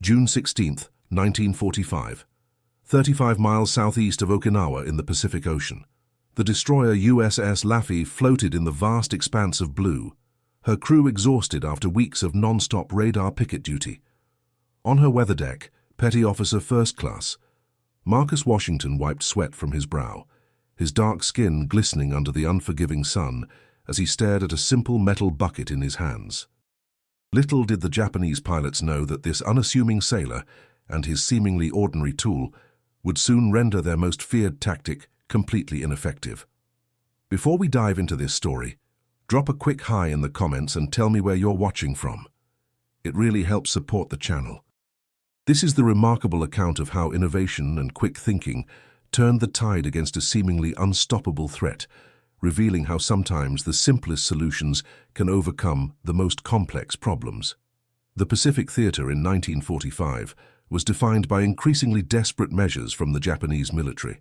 June 16, 1945. 35 miles southeast of Okinawa in the Pacific Ocean. The destroyer USS Laffey floated in the vast expanse of blue, her crew exhausted after weeks of non-stop radar picket duty. On her weather deck, Petty Officer First Class, Marcus Washington wiped sweat from his brow, his dark skin glistening under the unforgiving sun as he stared at a simple metal bucket in his hands. Little did the Japanese pilots know that this unassuming sailor and his seemingly ordinary tool would soon render their most feared tactic completely ineffective. Before we dive into this story, drop a quick hi in the comments and tell me where you're watching from. It really helps support the channel. This is the remarkable account of how innovation and quick thinking turned the tide against a seemingly unstoppable threat, revealing how sometimes the simplest solutions can overcome the most complex problems. The Pacific Theater in 1945 was defined by increasingly desperate measures from the Japanese military.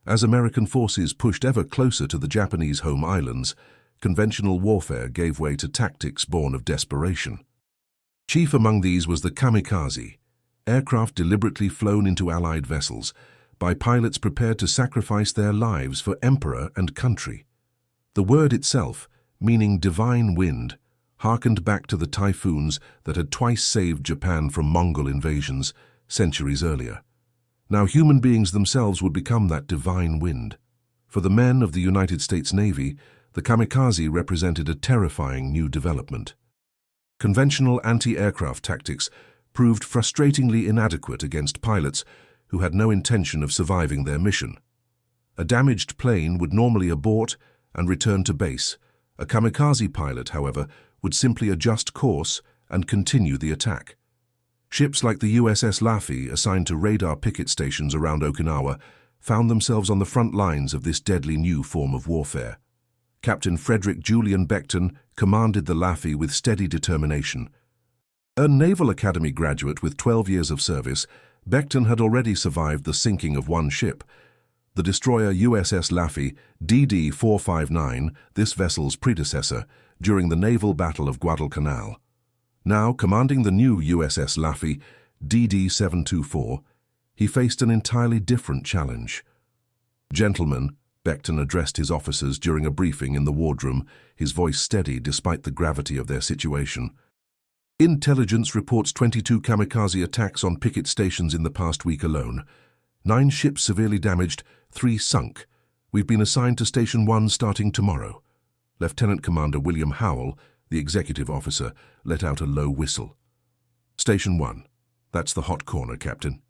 As American forces pushed ever closer to the Japanese home islands, conventional warfare gave way to tactics born of desperation. Chief among these was the Kamikaze, aircraft deliberately flown into Allied vessels by pilots prepared to sacrifice their lives for emperor and country. The word itself, meaning divine wind, harkened back to the typhoons that had twice saved Japan from Mongol invasions centuries earlier. Now human beings themselves would become that divine wind. For the men of the United States Navy, the Kamikaze represented a terrifying new development. Conventional anti-aircraft tactics proved frustratingly inadequate against pilots who had no intention of surviving their mission. A damaged plane would normally abort and return to base. A kamikaze pilot, however, would simply adjust course and continue the attack. Ships like the USS Laffey, assigned to radar picket stations around Okinawa, found themselves on the front lines of this deadly new form of warfare. Captain Frederick Julian Beckton commanded the Laffey with steady determination. A Naval Academy graduate with 12 years of service, Beckton had already survived the sinking of one ship, the destroyer USS Laffey DD-459, this vessel's predecessor, during the naval battle of Guadalcanal. Now commanding the new USS Laffey DD-724, he faced an entirely different challenge. "Gentlemen," Beckton addressed his officers during a briefing in the wardroom, his voice steady despite the gravity of their situation. "Intelligence reports 22 kamikaze attacks on picket stations in the past week alone. 9 ships severely damaged, 3 sunk. We've been assigned to Station 1 starting tomorrow." Lieutenant Commander William Howell, the executive officer, let out a low whistle. "Station 1. That's the hot corner, Captain."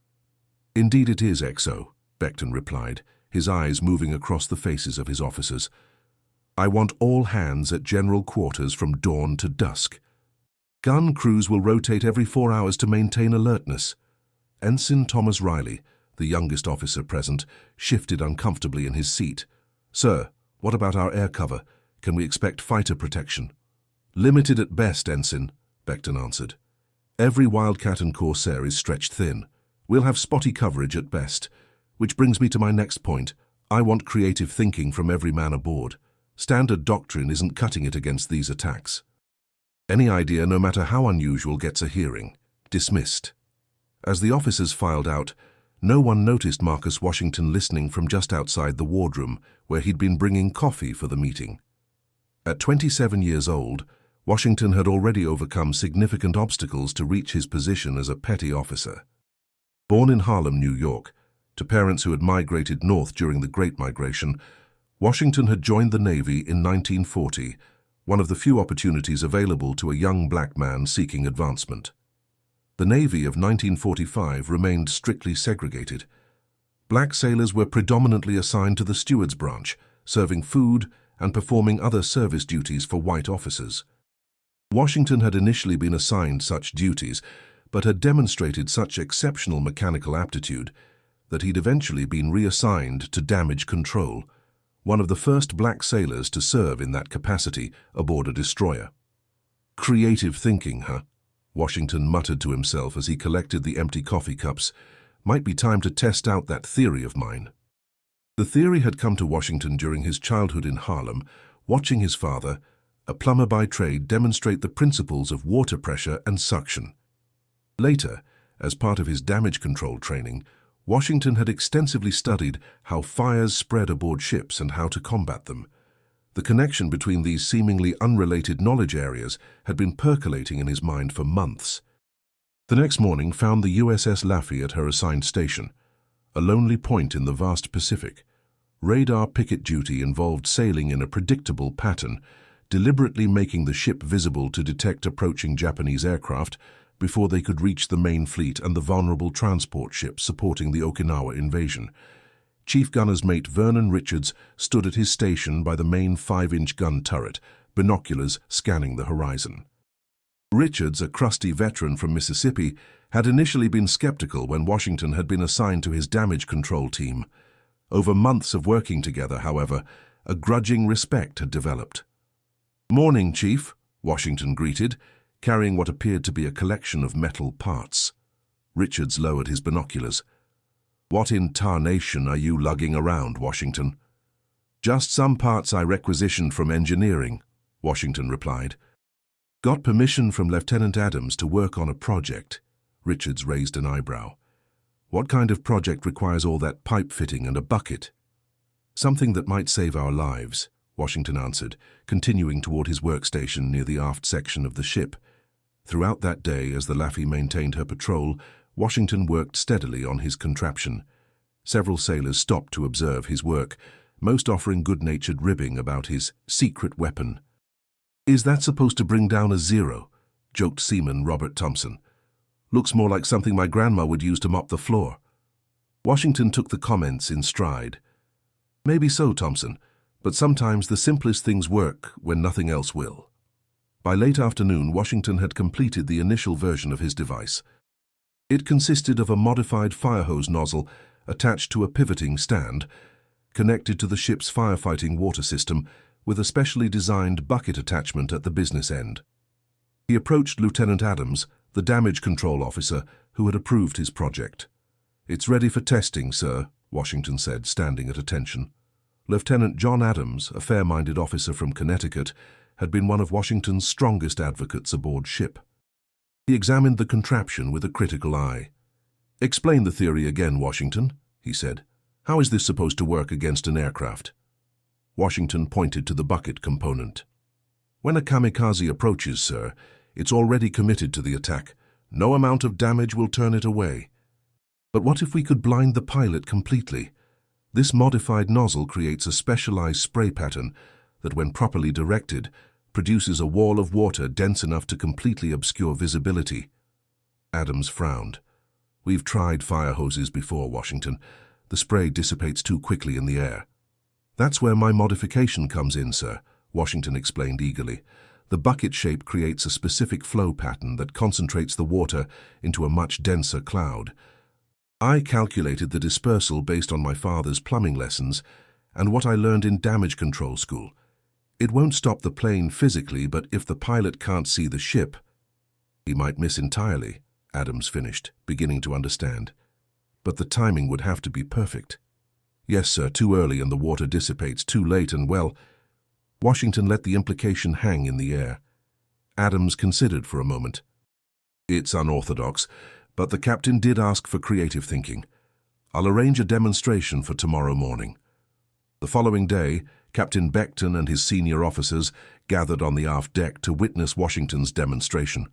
"Indeed it is, XO," Beckton replied, his eyes moving across the faces of his officers. "I want all hands at general quarters from dawn to dusk. Gun crews will rotate every 4 hours to maintain alertness." Ensign Thomas Riley, the youngest officer present, shifted uncomfortably in his seat. "Sir, what about our air cover? Can we expect fighter protection?" "Limited at best, Ensign," Beckton answered. "Every Wildcat and Corsair is stretched thin. We'll have spotty coverage at best. Which brings me to my next point. I want creative thinking from every man aboard. Standard doctrine isn't cutting it against these attacks. Any idea, no matter how unusual, gets a hearing. Dismissed." As the officers filed out, no one noticed Marcus Washington listening from just outside the wardroom, where he'd been bringing coffee for the meeting. At 27 years old, Washington had already overcome significant obstacles to reach his position as a petty officer. Born in Harlem, New York, to parents who had migrated north during the Great Migration, Washington had joined the Navy in 1940, one of the few opportunities available to a young black man seeking advancement. The Navy of 1945 remained strictly segregated. Black sailors were predominantly assigned to the steward's branch, serving food and performing other service duties for white officers. Washington had initially been assigned such duties, but had demonstrated such exceptional mechanical aptitude that he'd eventually been reassigned to damage control, one of the first black sailors to serve in that capacity aboard a destroyer. "Creative thinking, huh?" Washington muttered to himself as he collected the empty coffee cups. "Might be time to test out that theory of mine." The theory had come to Washington during his childhood in Harlem, watching his father, a plumber by trade, demonstrate the principles of water pressure and suction. Later, As part of his damage control training, Washington had extensively studied how fires spread aboard ships and how to combat them. The connection between these seemingly unrelated knowledge areas had been percolating in his mind for months. The next morning found the USS Laffey at her assigned station, a lonely point in the vast Pacific. Radar picket duty involved sailing in a predictable pattern, deliberately making the ship visible to detect approaching Japanese aircraft before they could reach the main fleet and the vulnerable transport ships supporting the Okinawa invasion. Chief Gunner's mate Vernon Richards stood at his station by the main 5-inch gun turret, binoculars scanning the horizon. Richards, a crusty veteran from Mississippi, had initially been skeptical when Washington had been assigned to his damage control team. Over months of working together, however, a grudging respect had developed. "Morning, Chief," Washington greeted, carrying what appeared to be a collection of metal parts. Richards lowered his binoculars. "What in tarnation are you lugging around, Washington?" "Just some parts I requisitioned from engineering," Washington replied. "Got permission from Lieutenant Adams to work on a project." Richards raised an eyebrow. "What kind of project requires all that pipe fitting and a bucket?" "Something that might save our lives," Washington answered, continuing toward his workstation near the aft section of the ship. Throughout that day, as the Laffey maintained her patrol, Washington worked steadily on his contraption. Several sailors stopped to observe his work, most offering good-natured ribbing about his secret weapon. "Is that supposed to bring down a zero?" joked seaman Robert Thompson. "Looks more like something my grandma would use to mop the floor." Washington took the comments in stride. "Maybe so, Thompson, but sometimes the simplest things work when nothing else will." By late afternoon, Washington had completed the initial version of his device. It consisted of a modified fire hose nozzle attached to a pivoting stand, connected to the ship's firefighting water system with a specially designed bucket attachment at the business end. He approached Lieutenant Adams, the damage control officer who had approved his project. "It's ready for testing, sir," Washington said, standing at attention. Lieutenant John Adams, a fair-minded officer from Connecticut, had been one of Washington's strongest advocates aboard ship. He examined the contraption with a critical eye. "Explain the theory again, Washington," he said. "How is this supposed to work against an aircraft?" Washington pointed to the bucket component. "When a kamikaze approaches, sir, it's already committed to the attack. No amount of damage will turn it away. But what if we could blind the pilot completely? This modified nozzle creates a specialized spray pattern that, when properly directed, produces a wall of water dense enough to completely obscure visibility." Adams frowned. "We've tried fire hoses before, Washington. The spray dissipates too quickly in the air." "That's where my modification comes in, sir," Washington explained eagerly. "The bucket shape creates a specific flow pattern that concentrates the water into a much denser cloud. I calculated the dispersal based on my father's plumbing lessons and what I learned in damage control school. It won't stop the plane physically, but if the pilot can't see the ship, he might miss entirely," Adams finished, beginning to understand. "But the timing would have to be perfect." "Yes, sir, too early and the water dissipates, too late and, well..." Washington let the implication hang in the air. Adams considered for a moment. "It's unorthodox, but the captain did ask for creative thinking. I'll arrange a demonstration for tomorrow morning." The following day, Captain Beckton and his senior officers gathered on the aft deck to witness Washington's demonstration.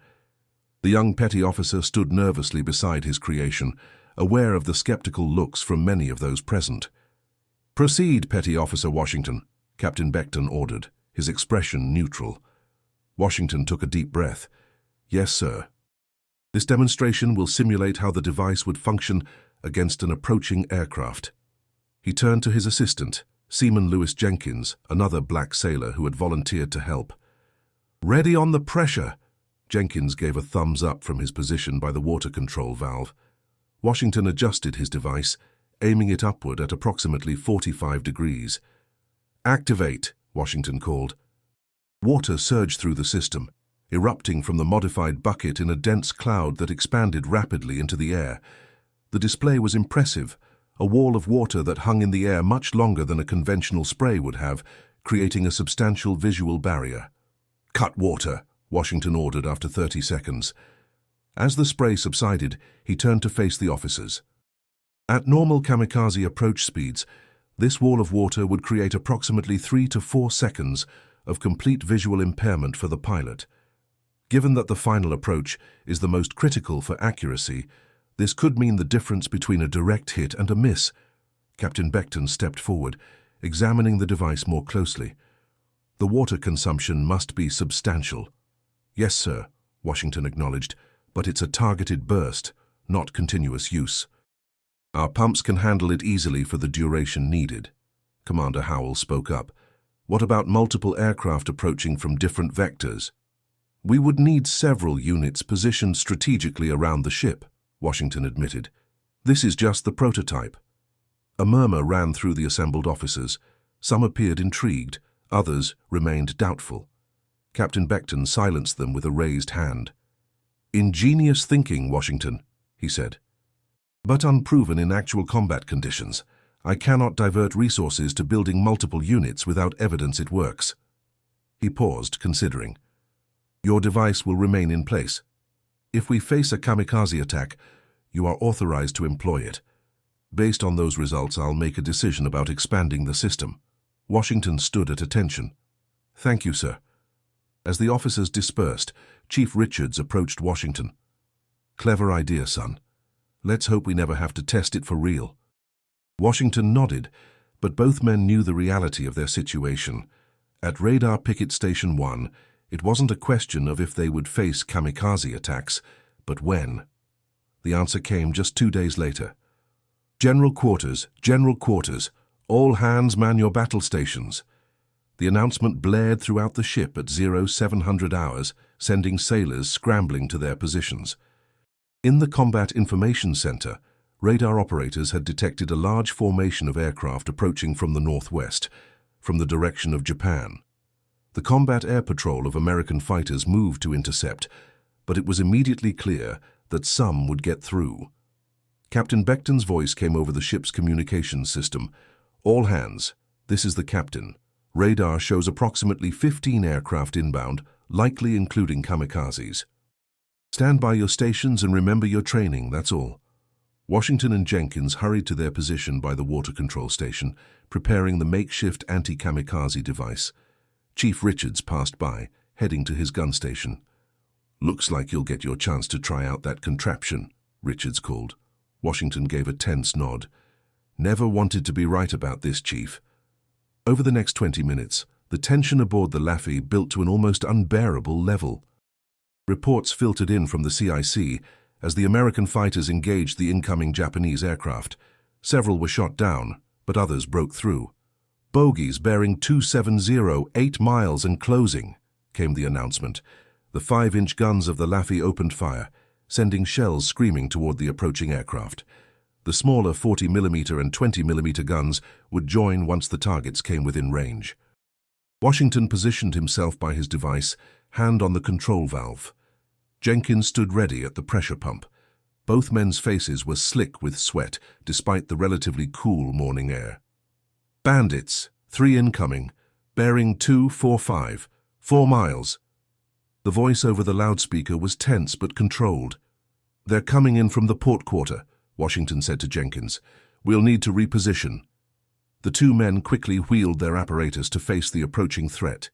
The young petty officer stood nervously beside his creation, aware of the skeptical looks from many of those present. "Proceed, Petty Officer Washington," Captain Beckton ordered, his expression neutral. Washington took a deep breath. "Yes, sir. This demonstration will simulate how the device would function against an approaching aircraft." He turned to his assistant, Seaman Lewis Jenkins, another black sailor who had volunteered to help. "Ready on the pressure!" Jenkins gave a thumbs up from his position by the water control valve. Washington adjusted his device, aiming it upward at approximately 45 degrees. "Activate," Washington called. Water surged through the system, erupting from the modified bucket in a dense cloud that expanded rapidly into the air. The display was impressive, a wall of water that hung in the air much longer than a conventional spray would have, creating a substantial visual barrier. "Cut water," Washington ordered after 30 seconds. As the spray subsided, he turned to face the officers. At normal kamikaze approach speeds, this wall of water would create approximately 3 to 4 seconds of complete visual impairment for the pilot. Given that the final approach is the most critical for accuracy, this could mean the difference between a direct hit and a miss. Captain Becton stepped forward, examining the device more closely. The water consumption must be substantial. Yes, sir, Washington acknowledged, but it's a targeted burst, not continuous use. Our pumps can handle it easily for the duration needed. Commander Howell spoke up. What about multiple aircraft approaching from different vectors? We would need several units positioned strategically around the ship, Washington admitted. This is just the prototype. A murmur ran through the assembled officers. Some appeared intrigued, others remained doubtful. Captain Becton silenced them with a raised hand. Ingenious thinking, Washington, he said. But unproven in actual combat conditions. I cannot divert resources to building multiple units without evidence it works. He paused, considering. Your device will remain in place. If we face a kamikaze attack, you are authorized to employ it. Based on those results, I'll make a decision about expanding the system. Washington stood at attention. Thank you, sir. As the officers dispersed, Chief Richards approached Washington. Clever idea, son. Let's hope we never have to test it for real. Washington nodded, but both men knew the reality of their situation. At Radar Picket Station 1, it wasn't a question of if they would face kamikaze attacks, but when. The answer came just 2 days later. General quarters, all hands man your battle stations. The announcement blared throughout the ship at 0700 hours, sending sailors scrambling to their positions. In the Combat Information Center, radar operators had detected a large formation of aircraft approaching from the northwest, from the direction of Japan. The combat air patrol of American fighters moved to intercept, but it was immediately clear that some would get through. Captain Becton's voice came over the ship's communications system. All hands, this is the captain. Radar shows approximately 15 aircraft inbound, likely including kamikazes. Stand by your stations and remember your training, that's all. Washington and Jenkins hurried to their position by the water control station, preparing the makeshift anti-kamikaze device. Chief Richards passed by, heading to his gun station. Looks like you'll get your chance to try out that contraption, Richards called. Washington gave a tense nod. Never wanted to be right about this, Chief. Over the next 20 minutes, the tension aboard the Laffey built to an almost unbearable level. Reports filtered in from the CIC as the American fighters engaged the incoming Japanese aircraft. Several were shot down, but others broke through. Bogies bearing 270, 8 miles and closing, came the announcement. The 5-inch guns of the Laffey opened fire, sending shells screaming toward the approaching aircraft. The smaller 40mm and 20mm guns would join once the targets came within range. Washington positioned himself by his device, hand on the control valve. Jenkins stood ready at the pressure pump. Both men's faces were slick with sweat, despite the relatively cool morning air. Bandits, 3 incoming, bearing 245, 4 miles. The voice over the loudspeaker was tense but controlled. They're coming in from the port quarter, Washington said to Jenkins. We'll need to reposition. The 2 men quickly wheeled their apparatus to face the approaching threat.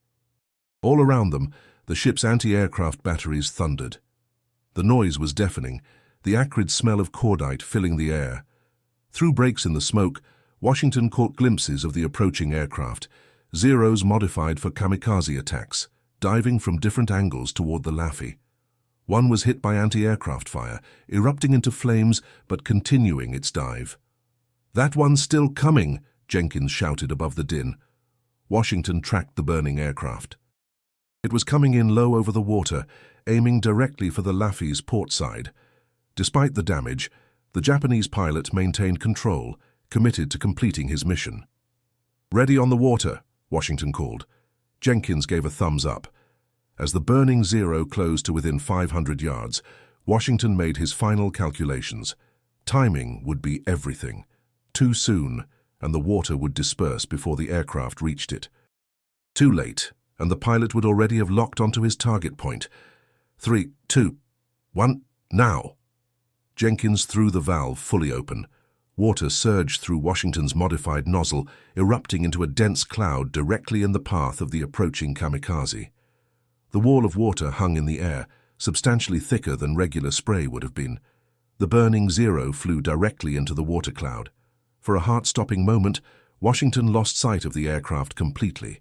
All around them, the ship's anti-aircraft batteries thundered. The noise was deafening, the acrid smell of cordite filling the air. Through breaks in the smoke, Washington caught glimpses of the approaching aircraft, Zeros modified for kamikaze attacks, diving from different angles toward the Laffey. One was hit by anti-aircraft fire, erupting into flames but continuing its dive. "That one's still coming," Jenkins shouted above the din. Washington tracked the burning aircraft. It was coming in low over the water, aiming directly for the Laffey's port side. Despite the damage, the Japanese pilot maintained control, committed to completing his mission. "Ready on the water," Washington called. Jenkins gave a thumbs up. As the burning Zero closed to within 500 yards, Washington made his final calculations. Timing would be everything. Too soon, and the water would disperse before the aircraft reached it. Too late, and the pilot would already have locked onto his target point. 3, 2, 1, Now! Jenkins threw the valve fully open. Water surged through Washington's modified nozzle, erupting into a dense cloud directly in the path of the approaching Kamikaze. The wall of water hung in the air, substantially thicker than regular spray would have been. The burning Zero flew directly into the water cloud. For a heart-stopping moment, Washington lost sight of the aircraft completely.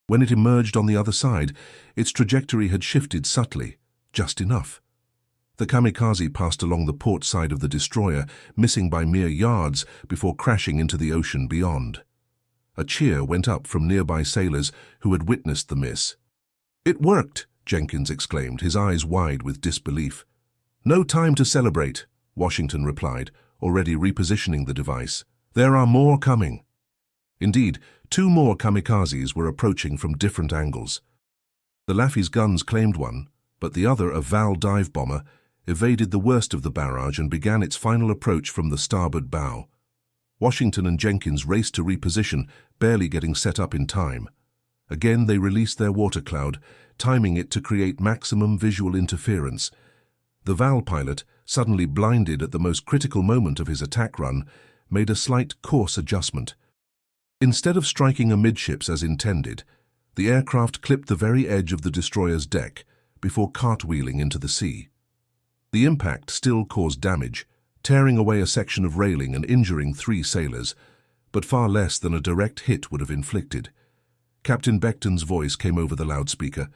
When it emerged on the other side, its trajectory had shifted subtly, just enough. The Kamikaze passed along the port side of the destroyer, missing by mere yards before crashing into the ocean beyond. A cheer went up from nearby sailors who had witnessed the miss. "It worked!" Jenkins exclaimed, his eyes wide with disbelief. "No time to celebrate," Washington replied, already repositioning the device. "There are more coming." Indeed, 2 more kamikazes were approaching from different angles. The Laffey's guns claimed one, but the other, a Val dive bomber, evaded the worst of the barrage and began its final approach from the starboard bow. Washington and Jenkins raced to reposition, barely getting set up in time. Again they released their water cloud, timing it to create maximum visual interference. The Val pilot, suddenly blinded at the most critical moment of his attack run, made a slight course adjustment. Instead of striking amidships as intended, the aircraft clipped the very edge of the destroyer's deck before cartwheeling into the sea. The impact still caused damage, tearing away a section of railing and injuring 3 sailors, but far less than a direct hit would have inflicted. Captain Beckton's voice came over the loudspeaker.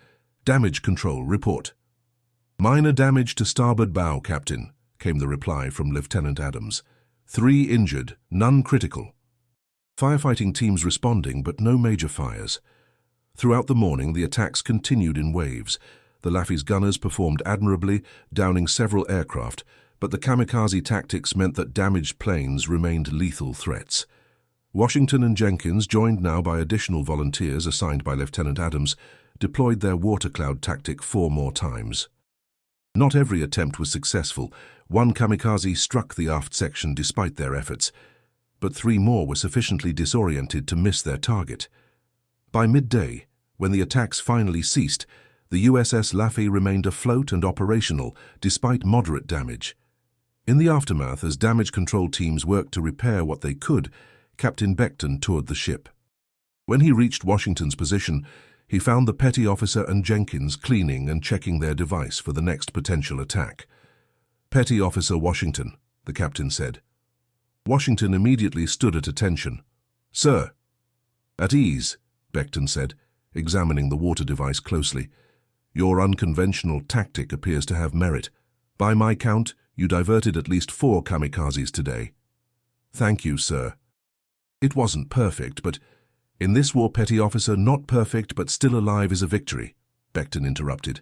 "Damage control, report." "Minor damage to starboard bow, Captain," came the reply from Lieutenant Adams. 3 injured, none critical. Firefighting teams responding, but no major fires. Throughout the morning, the attacks continued in waves. The Laffey's gunners performed admirably, downing several aircraft, but the kamikaze tactics meant that damaged planes remained lethal threats. Washington and Jenkins, joined now by additional volunteers assigned by Lieutenant Adams, deployed their water cloud tactic 4 more times. Not every attempt was successful. 1 kamikaze struck the aft section despite their efforts, but 3 more were sufficiently disoriented to miss their target. By midday, when the attacks finally ceased, the USS Laffey remained afloat and operational, despite moderate damage. In the aftermath, as damage control teams worked to repair what they could, Captain Beckton toured the ship. When he reached Washington's position, he found the petty officer and Jenkins cleaning and checking their device for the next potential attack. "Petty Officer Washington," the captain said. Washington immediately stood at attention. "Sir." "At ease," Beckton said, examining the water device closely. "Your unconventional tactic appears to have merit. By my count, you diverted at least 4 kamikazes today." "Thank you, sir." "It wasn't perfect, but in this war, petty officer, not perfect but still alive is a victory," Beckton interrupted.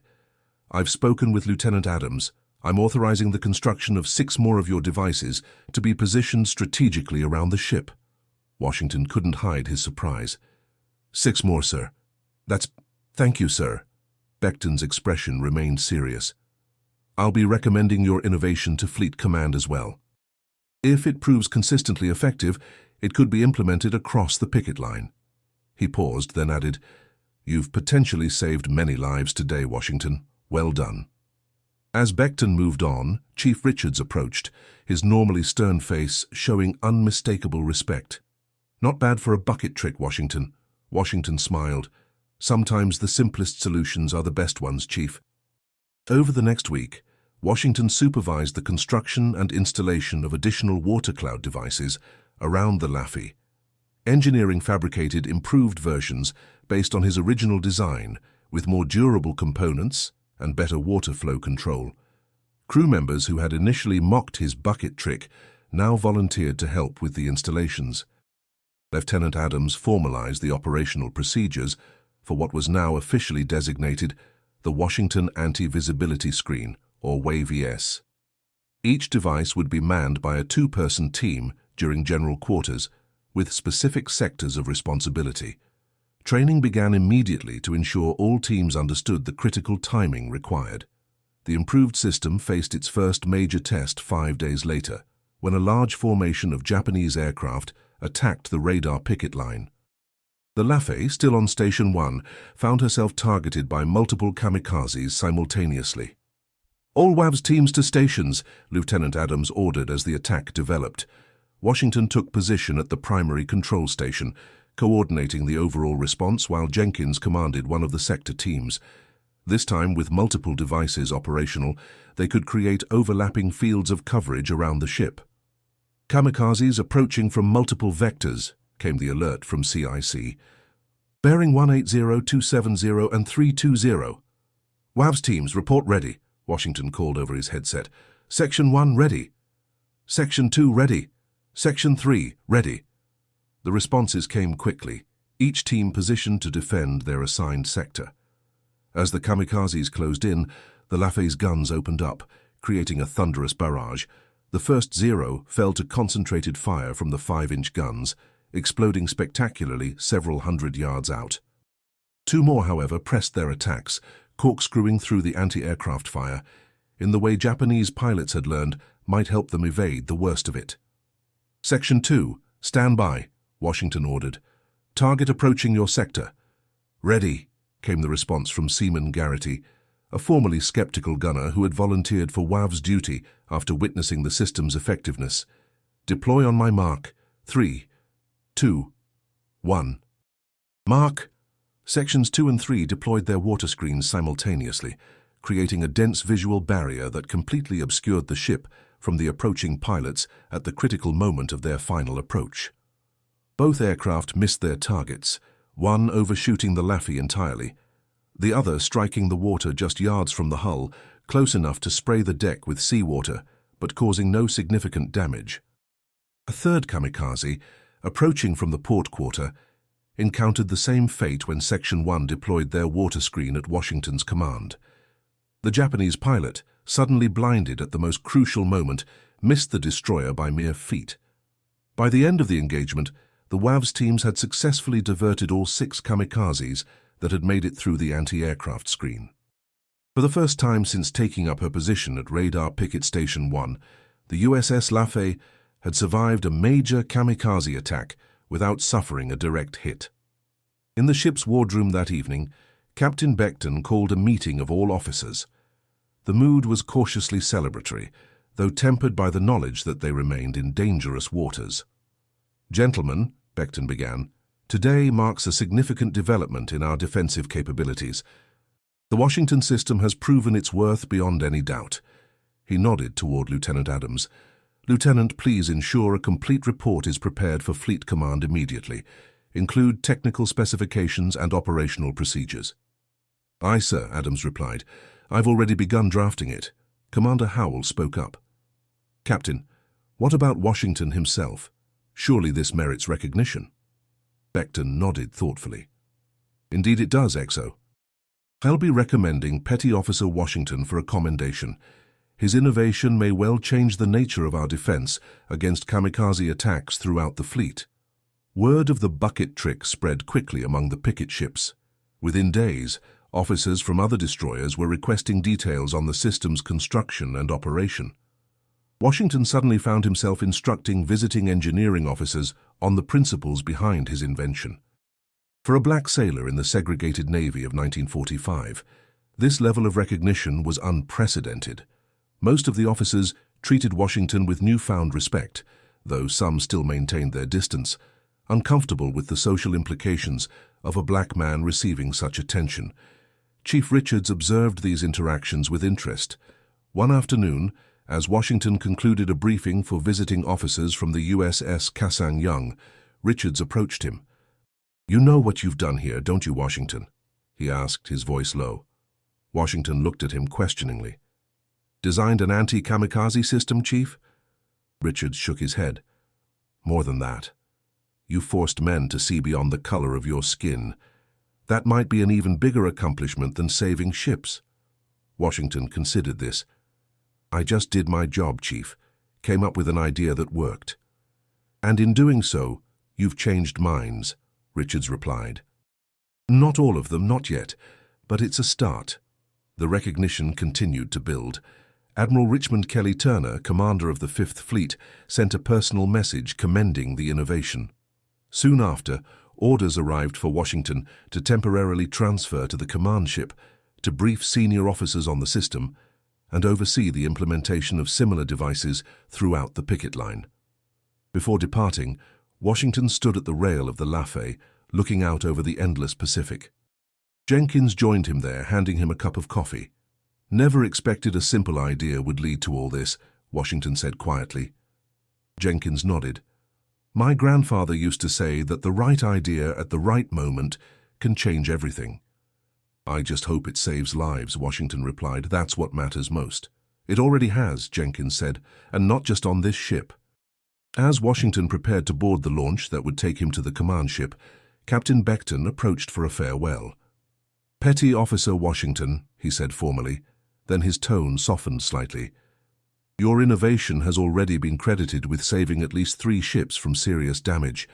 "I've spoken with Lieutenant Adams. I'm authorizing the construction of 6 more of your devices to be positioned strategically around the ship." Washington couldn't hide his surprise. "6 more, sir. Thank you, sir." Beckton's expression remained serious. "I'll be recommending your innovation to Fleet Command as well. If it proves consistently effective, it could be implemented across the picket line." He paused, then added, "You've potentially saved many lives today, Washington. Well done." As Beckton moved on, Chief Richards approached, his normally stern face showing unmistakable respect. "Not bad for a bucket trick, Washington." Washington smiled. "Sometimes the simplest solutions are the best ones, Chief." Over the next week, Washington supervised the construction and installation of additional water cloud devices around the Laffey. Engineering fabricated improved versions based on his original design, with more durable components and better water flow control. Crew members who had initially mocked his bucket trick now volunteered to help with the installations. Lieutenant Adams formalized the operational procedures for what was now officially designated the Washington Anti-Visibility Screen, or WAVES. Each device would be manned by a 2-person team during general quarters, with specific sectors of responsibility. Training began immediately to ensure all teams understood the critical timing required. The improved system faced its first major test 5 days later, when a large formation of Japanese aircraft attacked the radar picket line. The Laffey, still on Station 1, found herself targeted by multiple kamikazes simultaneously. All WAVS teams to stations, Lieutenant Adams ordered as the attack developed. Washington took position at the primary control station, coordinating the overall response while Jenkins commanded one of the sector teams. This time, with multiple devices operational, they could create overlapping fields of coverage around the ship. Kamikazes approaching from multiple vectors, came the alert from CIC. Bearing 180, 270 and 320. WAVS teams, report ready, Washington called over his headset. Section 1 ready. Section 2 ready. Section 3 ready. The responses came quickly, each team positioned to defend their assigned sector. As the Kamikazes closed in, the Lafay's guns opened up, creating a thunderous barrage. The first 0 fell to concentrated fire from the 5-inch guns, exploding spectacularly several hundred yards out. 2 more, however, pressed their attacks, corkscrewing through the anti-aircraft fire, in the way Japanese pilots had learned might help them evade the worst of it. Section 2, stand by, Washington ordered. Target approaching your sector. Ready, came the response from Seaman Garrity, a formerly skeptical gunner who had volunteered for WAVS duty after witnessing the system's effectiveness. Deploy on my mark. 3, 2, 1. Mark. Sections 2 and 3 deployed their water screens simultaneously, creating a dense visual barrier that completely obscured the ship from the approaching pilots at the critical moment of their final approach. Both aircraft missed their targets, one overshooting the Laffey entirely, the other striking the water just yards from the hull, close enough to spray the deck with seawater, but causing no significant damage. A third Kamikaze, approaching from the port quarter, encountered the same fate when Section 1 deployed their water screen at Washington's command. The Japanese pilot, suddenly blinded at the most crucial moment, missed the destroyer by mere feet. By the end of the engagement, the WAVS teams had successfully diverted all 6 Kamikazes that had made it through the anti-aircraft screen. For the first time since taking up her position at Radar Picket Station 1, the USS Laffey had survived a major kamikaze attack without suffering a direct hit. In the ship's wardroom that evening, Captain Beckton called a meeting of all officers. The mood was cautiously celebratory, though tempered by the knowledge that they remained in dangerous waters. "Gentlemen," Beckton began, "today marks a significant development in our defensive capabilities. The Washington system has proven its worth beyond any doubt." He nodded toward Lieutenant Adams. "Lieutenant, please ensure a complete report is prepared for Fleet Command immediately. Include technical specifications and operational procedures." "Aye, sir," Adams replied. "I've already begun drafting it." Commander Howell spoke up. "Captain, what about Washington himself? Surely this merits recognition." Beckton nodded thoughtfully. "Indeed it does, XO. I'll be recommending Petty Officer Washington for a commendation. His innovation may well change the nature of our defense against kamikaze attacks throughout the fleet." Word of the bucket trick spread quickly among the picket ships. Within days, officers from other destroyers were requesting details on the system's construction and operation. Washington suddenly found himself instructing visiting engineering officers on the principles behind his invention. For a black sailor in the segregated Navy of 1945, this level of recognition was unprecedented. Most of the officers treated Washington with newfound respect, though some still maintained their distance, uncomfortable with the social implications of a black man receiving such attention. Chief Richards observed these interactions with interest. One afternoon, as Washington concluded a briefing for visiting officers from the USS Kasang Young, Richards approached him. "You know what you've done here, don't you, Washington?" he asked, his voice low. Washington looked at him questioningly. "Designed an anti-kamikaze system, Chief?" Richards shook his head. "More than that. You forced men to see beyond the color of your skin. That might be an even bigger accomplishment than saving ships." Washington considered this. "I just did my job, Chief. Came up with an idea that worked." "And in doing so, you've changed minds," Richards replied. "Not all of them, not yet, but it's a start." The recognition continued to build. Admiral Richmond Kelly Turner, commander of the Fifth Fleet, sent a personal message commending the innovation. Soon after, orders arrived for Washington to temporarily transfer to the command ship, to brief senior officers on the system, and oversee the implementation of similar devices throughout the picket line. Before departing, Washington stood at the rail of the Laffey, looking out over the endless Pacific. Jenkins joined him there, handing him a cup of coffee. "Never expected a simple idea would lead to all this," Washington said quietly. Jenkins nodded. "My grandfather used to say that the right idea at the right moment can change everything." "I just hope it saves lives," Washington replied. "That's what matters most." "It already has," Jenkins said, "and not just on this ship." As Washington prepared to board the launch that would take him to the command ship, Captain Beckton approached for a farewell. "Petty Officer Washington," he said formally, then his tone softened slightly. "Your innovation has already been credited with saving at least 3 ships from serious damage.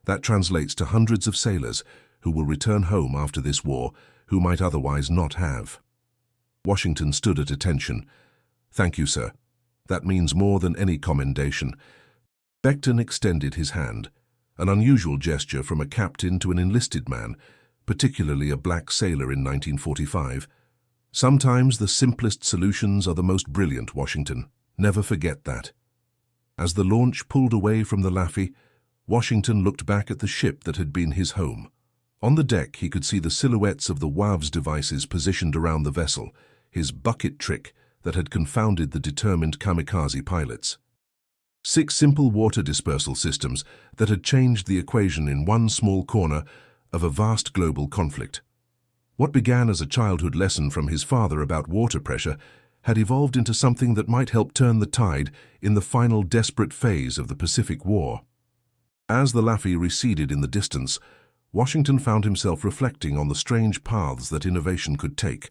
That translates to hundreds of sailors who will return home after this war who might otherwise not have." Washington stood at attention. "Thank you, sir. That means more than any commendation." Beckton extended his hand, an unusual gesture from a captain to an enlisted man, particularly a black sailor in 1945. "Sometimes the simplest solutions are the most brilliant, Washington. Never forget that." As the launch pulled away from the Laffey, Washington looked back at the ship that had been his home. On the deck, he could see the silhouettes of the WAVS devices positioned around the vessel, his bucket trick that had confounded the determined Kamikaze pilots. 6 simple water dispersal systems that had changed the equation in one small corner of a vast global conflict. What began as a childhood lesson from his father about water pressure had evolved into something that might help turn the tide in the final desperate phase of the Pacific War. As the Laffey receded in the distance, Washington found himself reflecting on the strange paths that innovation could take,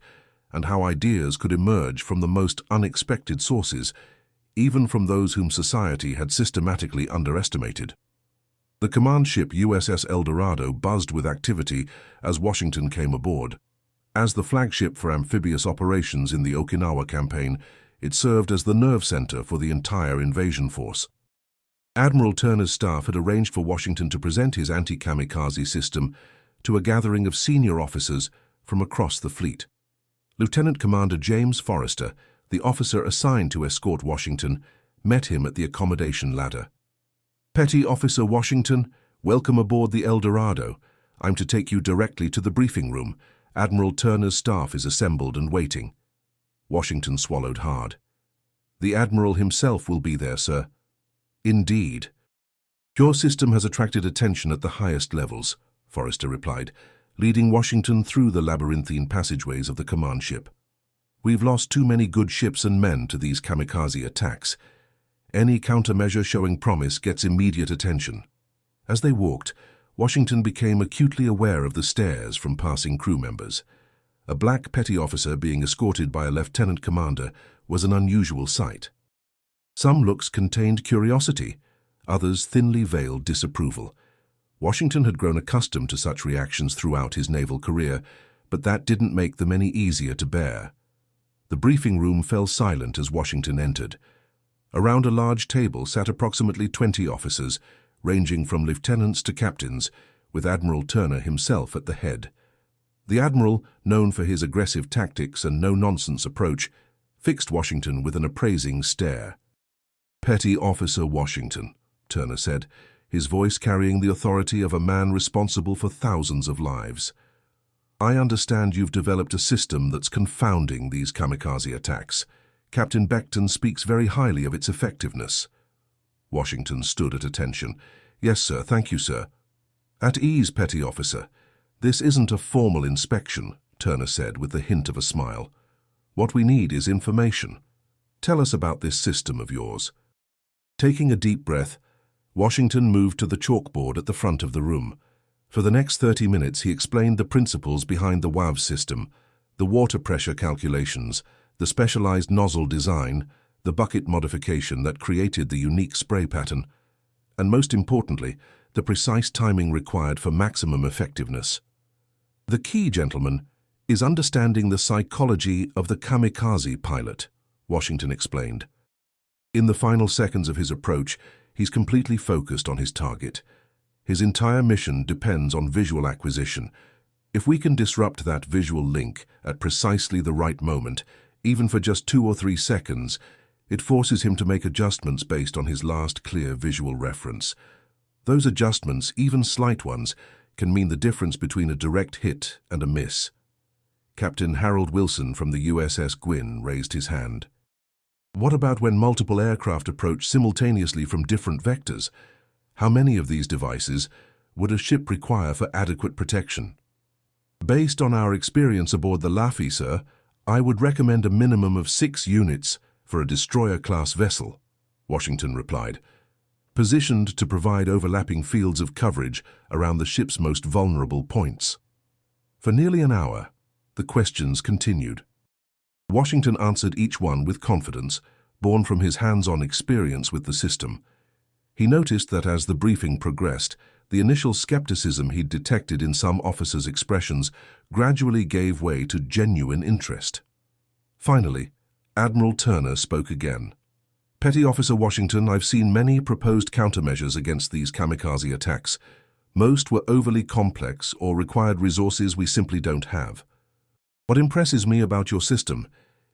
and how ideas could emerge from the most unexpected sources, even from those whom society had systematically underestimated. The command ship USS El Dorado buzzed with activity as Washington came aboard. As the flagship for amphibious operations in the Okinawa campaign, it served as the nerve center for the entire invasion force. Admiral Turner's staff had arranged for Washington to present his anti-kamikaze system to a gathering of senior officers from across the fleet. Lieutenant Commander James Forrester, the officer assigned to escort Washington, met him at the accommodation ladder. "Petty Officer Washington, welcome aboard the El Dorado. I'm to take you directly to the briefing room. Admiral Turner's staff is assembled and waiting." Washington swallowed hard. "The Admiral himself will be there, sir." "Indeed. Your system has attracted attention at the highest levels," Forrester replied, leading Washington through the labyrinthine passageways of the command ship. "We've lost too many good ships and men to these kamikaze attacks. Any countermeasure showing promise gets immediate attention." As they walked, Washington became acutely aware of the stares from passing crew members. A black petty officer being escorted by a lieutenant commander was an unusual sight. Some looks contained curiosity, others thinly veiled disapproval. Washington had grown accustomed to such reactions throughout his naval career, but that didn't make them any easier to bear. The briefing room fell silent as Washington entered. Around a large table sat approximately 20 officers, ranging from lieutenants to captains, with Admiral Turner himself at the head. The Admiral, known for his aggressive tactics and no-nonsense approach, fixed Washington with an appraising stare. "Petty Officer Washington," Turner said, his voice carrying the authority of a man responsible for thousands of lives. "I understand you've developed a system that's confounding these kamikaze attacks. Captain Beckton speaks very highly of its effectiveness." Washington stood at attention. "Yes, sir. Thank you, sir." "At ease, Petty Officer. This isn't a formal inspection," Turner said with the hint of a smile. "What we need is information. Tell us about this system of yours." Taking a deep breath, Washington moved to the chalkboard at the front of the room. For the next 30 minutes, he explained the principles behind the WAV system, the water pressure calculations, the specialized nozzle design, the bucket modification that created the unique spray pattern, and most importantly, the precise timing required for maximum effectiveness. "The key, gentlemen, is understanding the psychology of the kamikaze pilot," Washington explained. In the final seconds of his approach, he's completely focused on his target. His entire mission depends on visual acquisition. If we can disrupt that visual link at precisely the right moment, even for just 2 or 3 seconds, it forces him to make adjustments based on his last clear visual reference. Those adjustments, even slight ones, can mean the difference between a direct hit and a miss. Captain Harold Wilson from the USS Gwyn raised his hand. What about when multiple aircraft approach simultaneously from different vectors? How many of these devices would a ship require for adequate protection? Based on our experience aboard the Laffey, sir, I would recommend a minimum of 6 units for a destroyer-class vessel, Washington replied, positioned to provide overlapping fields of coverage around the ship's most vulnerable points. For nearly an hour, the questions continued. Washington answered each one with confidence, born from his hands-on experience with the system. He noticed that as the briefing progressed, the initial skepticism he'd detected in some officers' expressions gradually gave way to genuine interest. Finally, Admiral Turner spoke again. Petty Officer Washington, I've seen many proposed countermeasures against these kamikaze attacks. Most were overly complex or required resources we simply don't have. What impresses me about your system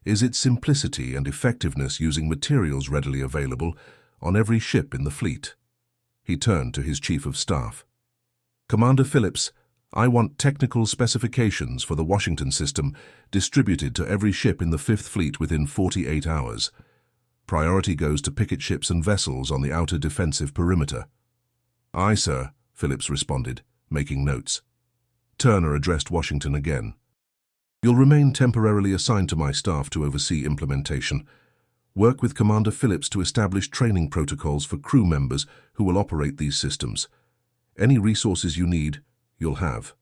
is its simplicity and effectiveness using materials readily available on every ship in the fleet. He turned to his Chief of Staff. Commander Phillips, I want technical specifications for the Washington system distributed to every ship in the 5th Fleet within 48 hours. Priority goes to picket ships and vessels on the outer defensive perimeter. Aye, sir, Phillips responded, making notes. Turner addressed Washington again. You'll remain temporarily assigned to my staff to oversee implementation. Work with Commander Phillips to establish training protocols for crew members who will operate these systems. Any resources you need, you'll have.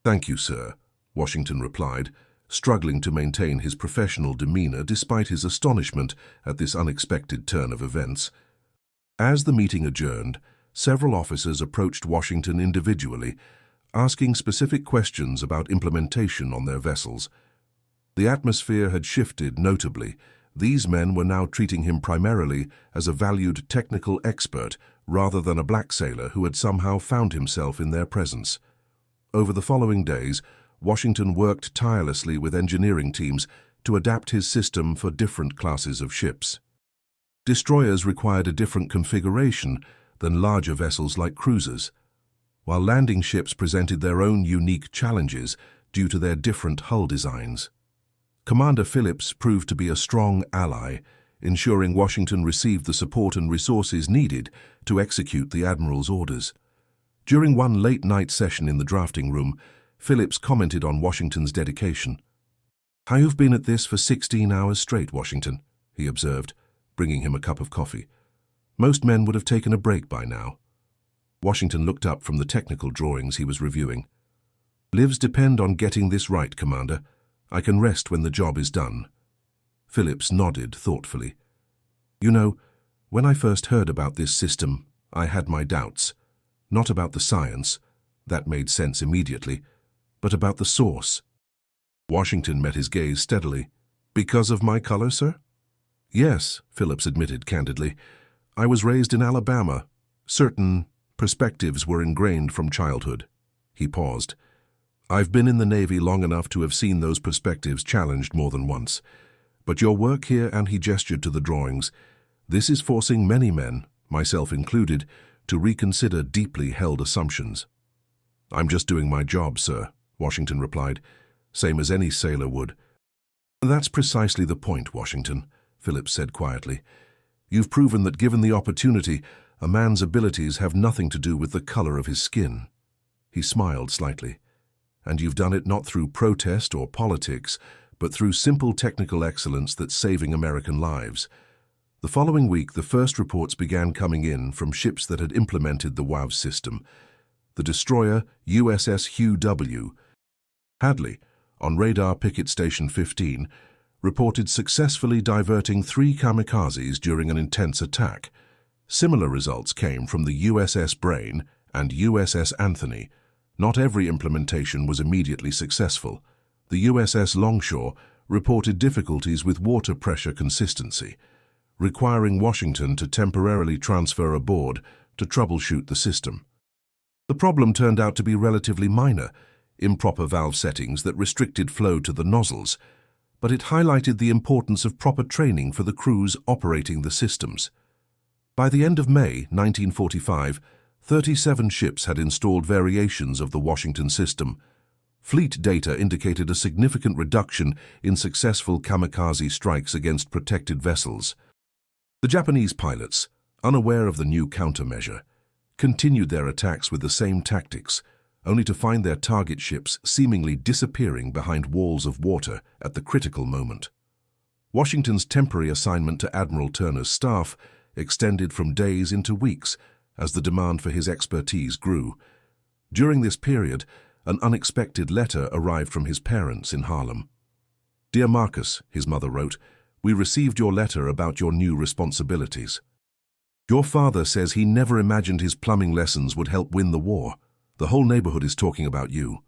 Thank you, sir, Washington replied, struggling to maintain his professional demeanor despite his astonishment at this unexpected turn of events. As the meeting adjourned, several officers approached Washington individually, asking specific questions about implementation on their vessels. The atmosphere had shifted notably. These men were now treating him primarily as a valued technical expert rather than a black sailor who had somehow found himself in their presence. Over the following days, Washington worked tirelessly with engineering teams to adapt his system for different classes of ships. Destroyers required a different configuration than larger vessels like cruisers, while landing ships presented their own unique challenges due to their different hull designs. Commander Phillips proved to be a strong ally, ensuring Washington received the support and resources needed to execute the Admiral's orders. During one late-night session in the drafting room, Phillips commented on Washington's dedication. "How you've been at this for 16 hours straight, Washington," he observed, bringing him a cup of coffee. "Most men would have taken a break by now." Washington looked up from the technical drawings he was reviewing. "Lives depend on getting this right, Commander. I can rest when the job is done." Phillips nodded thoughtfully. "You know, when I first heard about this system, I had my doubts. Not about the science, that made sense immediately, but about the source." Washington met his gaze steadily. "Because of my color, sir?" "Yes," Phillips admitted candidly. "I was raised in Alabama. Certain perspectives were ingrained from childhood." He paused. "I've been in the Navy long enough to have seen those perspectives challenged more than once. But your work here," and he gestured to the drawings, "this is forcing many men, myself included, to reconsider deeply held assumptions." "I'm just doing my job, sir," Washington replied, "same as any sailor would." "That's precisely the point, Washington," Phillips said quietly. "You've proven that given the opportunity, a man's abilities have nothing to do with the color of his skin." He smiled slightly. "And you've done it not through protest or politics, but through simple technical excellence that's saving American lives." The following week, the first reports began coming in from ships that had implemented the WAV system. The destroyer USS Hugh W. Hadley, on radar picket station 15, reported successfully diverting 3 kamikazes during an intense attack. Similar results came from the USS Brain and USS Anthony. Not every implementation was immediately successful. The USS Longshore reported difficulties with water pressure consistency, requiring Washington to temporarily transfer aboard to troubleshoot the system. The problem turned out to be relatively minor, improper valve settings that restricted flow to the nozzles. but it highlighted the importance of proper training for the crews operating the systems. By the end of May 1945, 37 ships had installed variations of the Washington system. Fleet data indicated a significant reduction in successful kamikaze strikes against protected vessels. The Japanese pilots, unaware of the new countermeasure, continued their attacks with the same tactics, only to find their target ships seemingly disappearing behind walls of water at the critical moment. Washington's temporary assignment to Admiral Turner's staff extended from days into weeks as the demand for his expertise grew. During this period, an unexpected letter arrived from his parents in Harlem. "Dear Marcus," his mother wrote, "we received your letter about your new responsibilities. Your father says he never imagined his plumbing lessons would help win the war. The whole neighborhood is talking about you.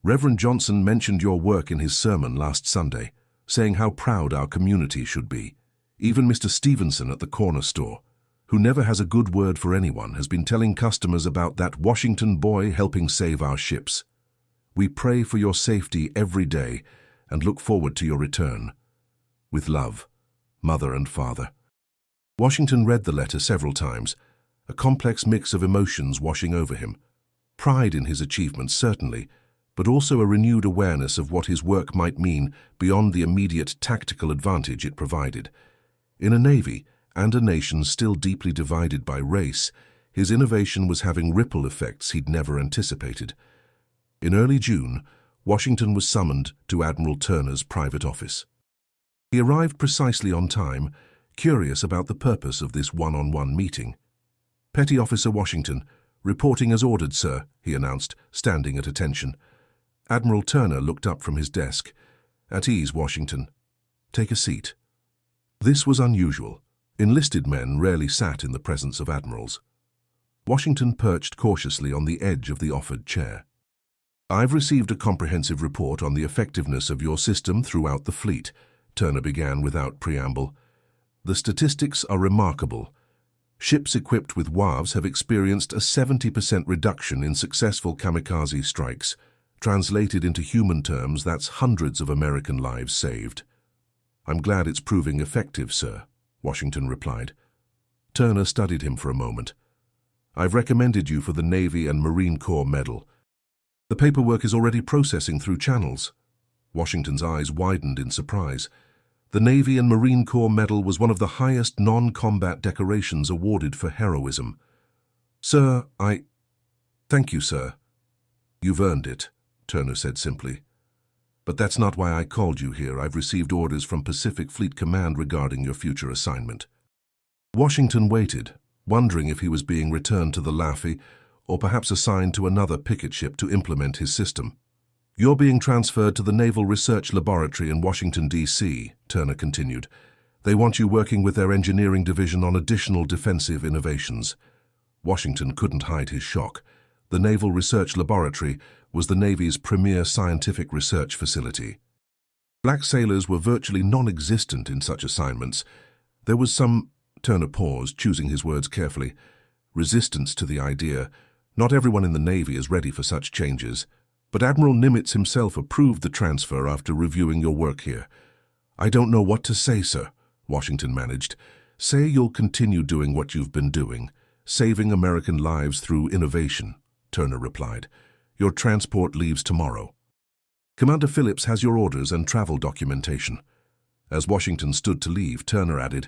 Reverend Johnson mentioned your work in his sermon last Sunday, saying how proud our community should be. Even Mr. Stevenson at the corner store, who never has a good word for anyone, has been telling customers about that Washington boy helping save our ships. We pray for your safety every day and look forward to your return. With love, Mother and Father." Washington read the letter several times, a complex mix of emotions washing over him. Pride in his achievements, certainly, but also a renewed awareness of what his work might mean beyond the immediate tactical advantage it provided. In a navy, and a nation still deeply divided by race, his innovation was having ripple effects he'd never anticipated. In early June, Washington was summoned to Admiral Turner's private office. He arrived precisely on time, curious about the purpose of this one-on-one meeting. "Petty Officer Washington, reporting as ordered, sir," he announced, standing at attention. Admiral Turner looked up from his desk. "At ease, Washington. Take a seat." This was unusual. Enlisted men rarely sat in the presence of admirals. Washington perched cautiously on the edge of the offered chair. "I've received a comprehensive report on the effectiveness of your system throughout the fleet," Turner began without preamble. "The statistics are remarkable. Ships equipped with WAVs have experienced a 70% reduction in successful kamikaze strikes. Translated into human terms, that's hundreds of American lives saved." "I'm glad it's proving effective, sir," Washington replied. Turner studied him for a moment. "I've recommended you for the Navy and Marine Corps Medal. The paperwork is already processing through channels." Washington's eyes widened in surprise. The Navy and Marine Corps Medal was one of the highest non-combat decorations awarded for heroism. "Sir, Thank you, sir." "You've earned it," Turner said simply. "But that's not why I called you here. I've received orders from Pacific Fleet Command regarding your future assignment." Washington waited, wondering if he was being returned to the Laffey or perhaps assigned to another picket ship to implement his system. "You're being transferred to the Naval Research Laboratory in Washington, D.C., Turner continued. "They want you working with their engineering division on additional defensive innovations." Washington couldn't hide his shock. The Naval Research Laboratory was the Navy's premier scientific research facility. Black sailors were virtually non-existent in such assignments. There was some, Turner paused, choosing his words carefully, resistance to the idea. Not everyone in the Navy is ready for such changes. But Admiral Nimitz himself approved the transfer after reviewing your work here. "I don't know what to say, sir," Washington managed. "Say you'll continue doing what you've been doing, saving American lives through innovation," Turner replied. "Your transport leaves tomorrow. Commander Phillips has your orders and travel documentation." As Washington stood to leave, Turner added,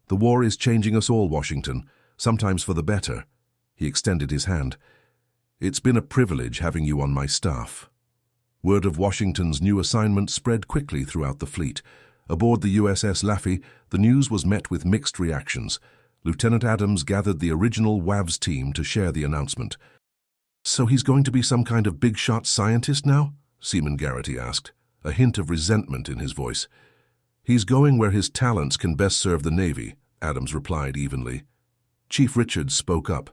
"The war is changing us all, Washington, sometimes for the better." He extended his hand. "It's been a privilege having you on my staff." Word of Washington's new assignment spread quickly throughout the fleet. Aboard the USS Laffey, the news was met with mixed reactions. Lieutenant Adams gathered the original WAVS team to share the announcement. "So he's going to be some kind of big-shot scientist now?" Seaman Garrity asked, a hint of resentment in his voice. "He's going where his talents can best serve the Navy," Adams replied evenly. Chief Richards spoke up.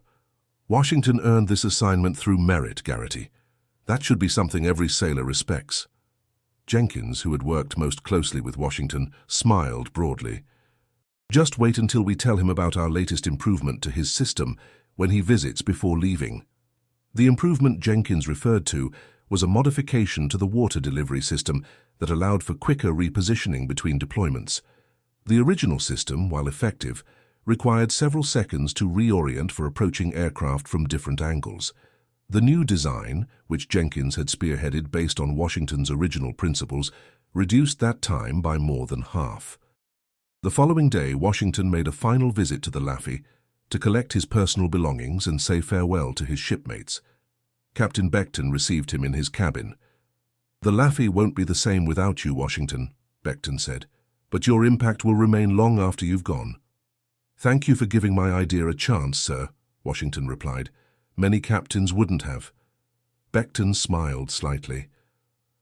"Washington earned this assignment through merit, Garrity. That should be something every sailor respects." Jenkins, who had worked most closely with Washington, smiled broadly. "Just wait until we tell him about our latest improvement to his system when he visits before leaving." The improvement Jenkins referred to was a modification to the water delivery system that allowed for quicker repositioning between deployments. The original system, while effective, required several seconds to reorient for approaching aircraft from different angles. The new design, which Jenkins had spearheaded based on Washington's original principles, reduced that time by more than half. The following day, Washington made a final visit to the Laffey to collect his personal belongings and say farewell to his shipmates. Captain Beckton received him in his cabin. "The Laffey won't be the same without you, Washington," Beckton said, "but your impact will remain long after you've gone." "Thank you for giving my idea a chance, sir," Washington replied. "Many captains wouldn't have." Beckton smiled slightly.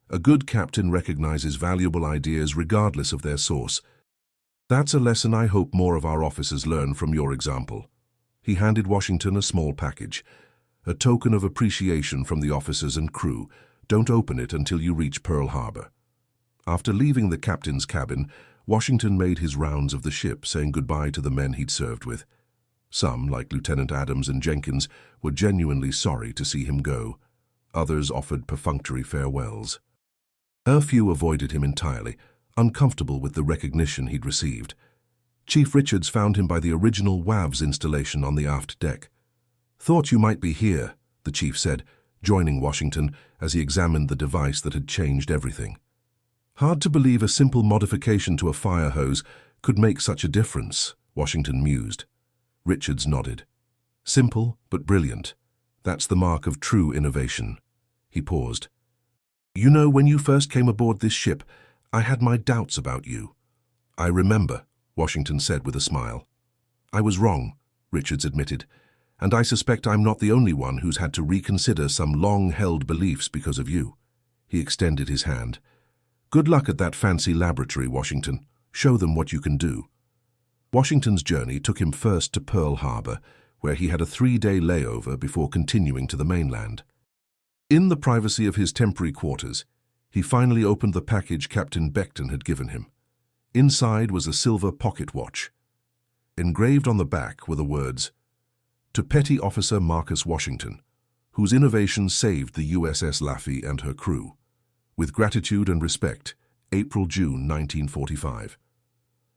"A good captain recognizes valuable ideas regardless of their source. That's a lesson I hope more of our officers learn from your example." He handed Washington a small package. "A token of appreciation from the officers and crew. Don't open it until you reach Pearl Harbor." After leaving the captain's cabin, Washington made his rounds of the ship, saying goodbye to the men he'd served with. Some, like Lieutenant Adams and Jenkins, were genuinely sorry to see him go. Others offered perfunctory farewells. A few avoided him entirely, uncomfortable with the recognition he'd received. Chief Richards found him by the original WAVS installation on the aft deck. "Thought you might be here," the chief said, joining Washington as he examined the device that had changed everything. "Hard to believe a simple modification to a fire hose could make such a difference," Washington mused. Richards nodded. "Simple, but brilliant. That's the mark of true innovation." He paused. "You know, when you first came aboard this ship, I had my doubts about you." "I remember," Washington said with a smile. "I was wrong," Richards admitted, "and I suspect I'm not the only one who's had to reconsider some long-held beliefs because of you." He extended his hand. "Good luck at that fancy laboratory, Washington. Show them what you can do." Washington's journey took him first to Pearl Harbor, where he had a 3-day layover before continuing to the mainland. In the privacy of his temporary quarters, he finally opened the package Captain Beckton had given him. Inside was a silver pocket watch. Engraved on the back were the words, "To Petty Officer Marcus Washington, whose innovation saved the USS Laffey and her crew. With gratitude and respect, April-June 1945.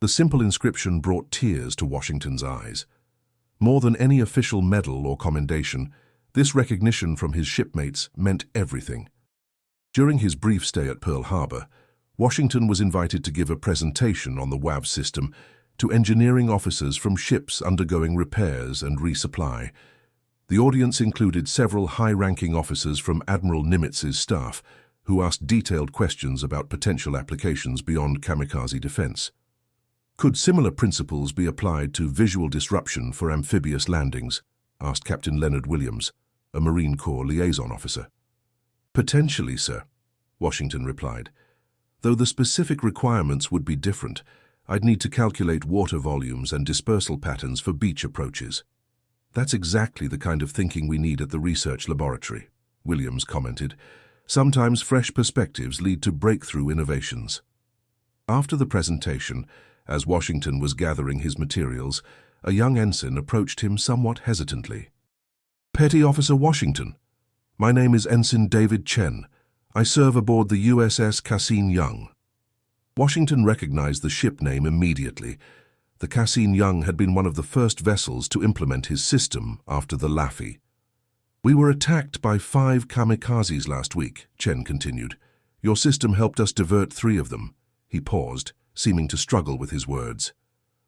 The simple inscription brought tears to Washington's eyes. More than any official medal or commendation, this recognition from his shipmates meant everything. During his brief stay at Pearl Harbor, Washington was invited to give a presentation on the WAV system to engineering officers from ships undergoing repairs and resupply. The audience included several high-ranking officers from Admiral Nimitz's staff, who asked detailed questions about potential applications beyond kamikaze defense. "Could similar principles be applied to visual disruption for amphibious landings?" asked Captain Leonard Williams, a Marine Corps liaison officer. "Potentially, sir," Washington replied. "Though the specific requirements would be different, I'd need to calculate water volumes and dispersal patterns for beach approaches." "That's exactly the kind of thinking we need at the research laboratory," Williams commented. "Sometimes fresh perspectives lead to breakthrough innovations." After the presentation, as Washington was gathering his materials, a young ensign approached him somewhat hesitantly. "Petty Officer Washington, my name is Ensign David Chen. I serve aboard the USS Cassine Young." Washington recognized the ship name immediately. The Cassine Young had been one of the first vessels to implement his system after the Laffey. "We were attacked by 5 kamikazes last week," Chen continued. "Your system helped us divert 3 of them." He paused, seeming to struggle with his words.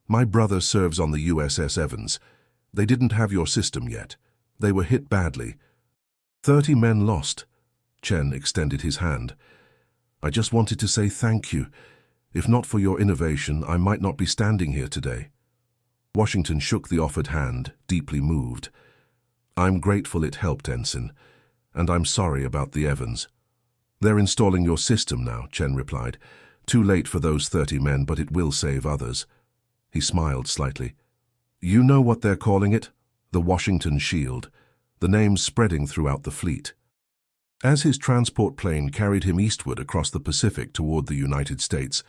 "My brother serves on the USS Evans. They didn't have your system yet. They were hit badly. 30 men lost." Chen extended his hand. "I just wanted to say thank you. If not for your innovation, I might not be standing here today." Washington shook the offered hand, deeply moved. "I'm grateful it helped, Ensign, and I'm sorry about the Evans." "They're installing your system now," Chen replied. "Too late for those 30 men, but it will save others." He smiled slightly. "You know what they're calling it? The Washington Shield. The name's spreading throughout the fleet." As his transport plane carried him eastward across the Pacific toward the United States,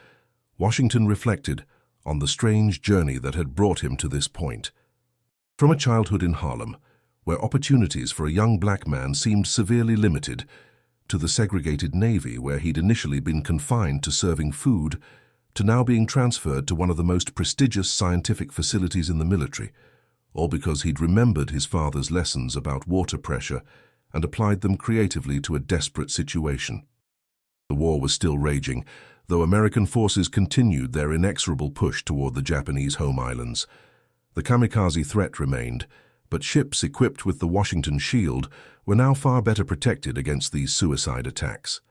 Washington reflected on the strange journey that had brought him to this point. From a childhood in Harlem, where opportunities for a young black man seemed severely limited, to the segregated Navy, where he'd initially been confined to serving food, to now being transferred to one of the most prestigious scientific facilities in the military, all because he'd remembered his father's lessons about water pressure and applied them creatively to a desperate situation. The war was still raging, though American forces continued their inexorable push toward the Japanese home islands. The kamikaze threat remained, but ships equipped with the Washington Shield were now far better protected against these suicide attacks.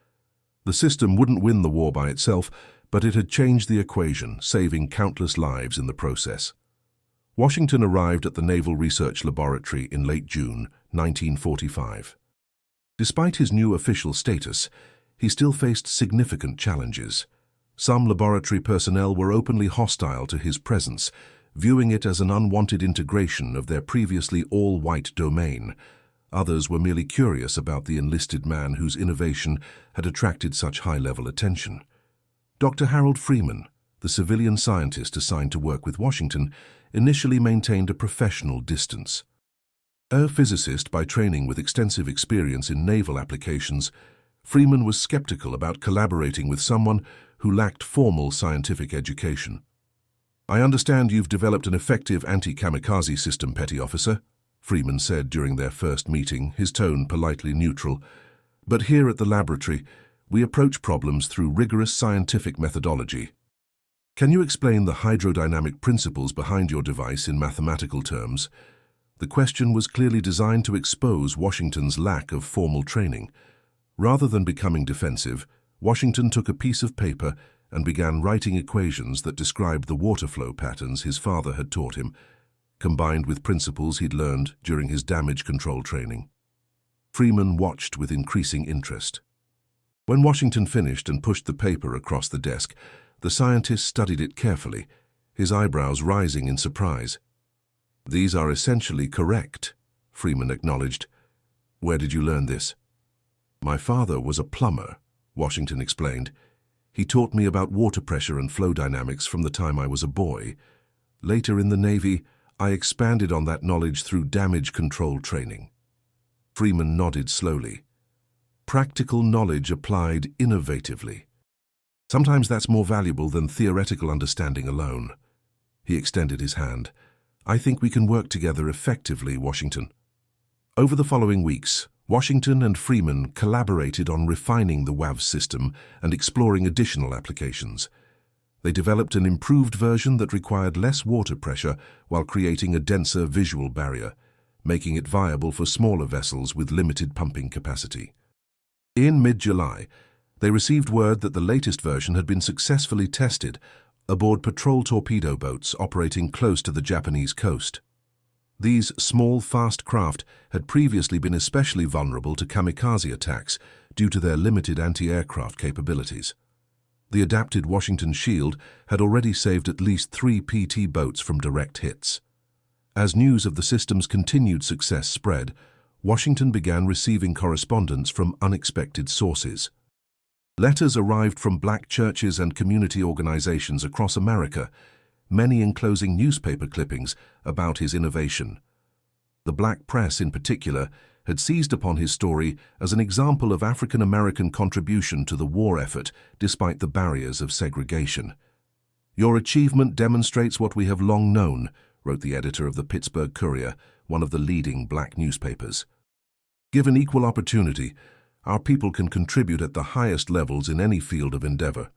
The system wouldn't win the war by itself, but it had changed the equation, saving countless lives in the process. Washington arrived at the Naval Research Laboratory in late June 1945. Despite his new official status, he still faced significant challenges. Some laboratory personnel were openly hostile to his presence, viewing it as an unwanted integration of their previously all-white domain. Others were merely curious about the enlisted man whose innovation had attracted such high-level attention. Dr. Harold Freeman, the civilian scientist assigned to work with Washington, initially maintained a professional distance. A physicist by training with extensive experience in naval applications, Freeman was skeptical about collaborating with someone who lacked formal scientific education. "I understand you've developed an effective anti-kamikaze system, Petty Officer," Freeman said during their first meeting, his tone politely neutral. "But here at the laboratory, we approach problems through rigorous scientific methodology. Can you explain the hydrodynamic principles behind your device in mathematical terms?" The question was clearly designed to expose Washington's lack of formal training. Rather than becoming defensive, Washington took a piece of paper and began writing equations that described the water flow patterns his father had taught him, combined with principles he'd learned during his damage control training. Freeman watched with increasing interest. When Washington finished and pushed the paper across the desk, the scientist studied it carefully, his eyebrows rising in surprise. "These are essentially correct," Freeman acknowledged. "Where did you learn this?" "My father was a plumber," Washington explained. "He taught me about water pressure and flow dynamics from the time I was a boy. Later in the Navy, I expanded on that knowledge through damage control training." Freeman nodded slowly. "Practical knowledge applied innovatively. Sometimes that's more valuable than theoretical understanding alone." He extended his hand. "I think we can work together effectively, Washington." Over the following weeks, Washington and Freeman collaborated on refining the WAV system and exploring additional applications. They developed an improved version that required less water pressure while creating a denser visual barrier, making it viable for smaller vessels with limited pumping capacity. In mid-July, they received word that the latest version had been successfully tested aboard patrol torpedo boats operating close to the Japanese coast. These small, fast craft had previously been especially vulnerable to kamikaze attacks due to their limited anti-aircraft capabilities. The adapted Washington Shield had already saved at least 3 PT boats from direct hits. As news of the system's continued success spread, Washington began receiving correspondence from unexpected sources. Letters arrived from black churches and community organizations across America, many enclosing newspaper clippings about his innovation. The black press, in particular, had seized upon his story as an example of African American contribution to the war effort despite the barriers of segregation. "Your achievement demonstrates what we have long known," wrote the editor of the Pittsburgh Courier, one of the leading black newspapers. "Given equal opportunity, our people can contribute at the highest levels in any field of endeavor.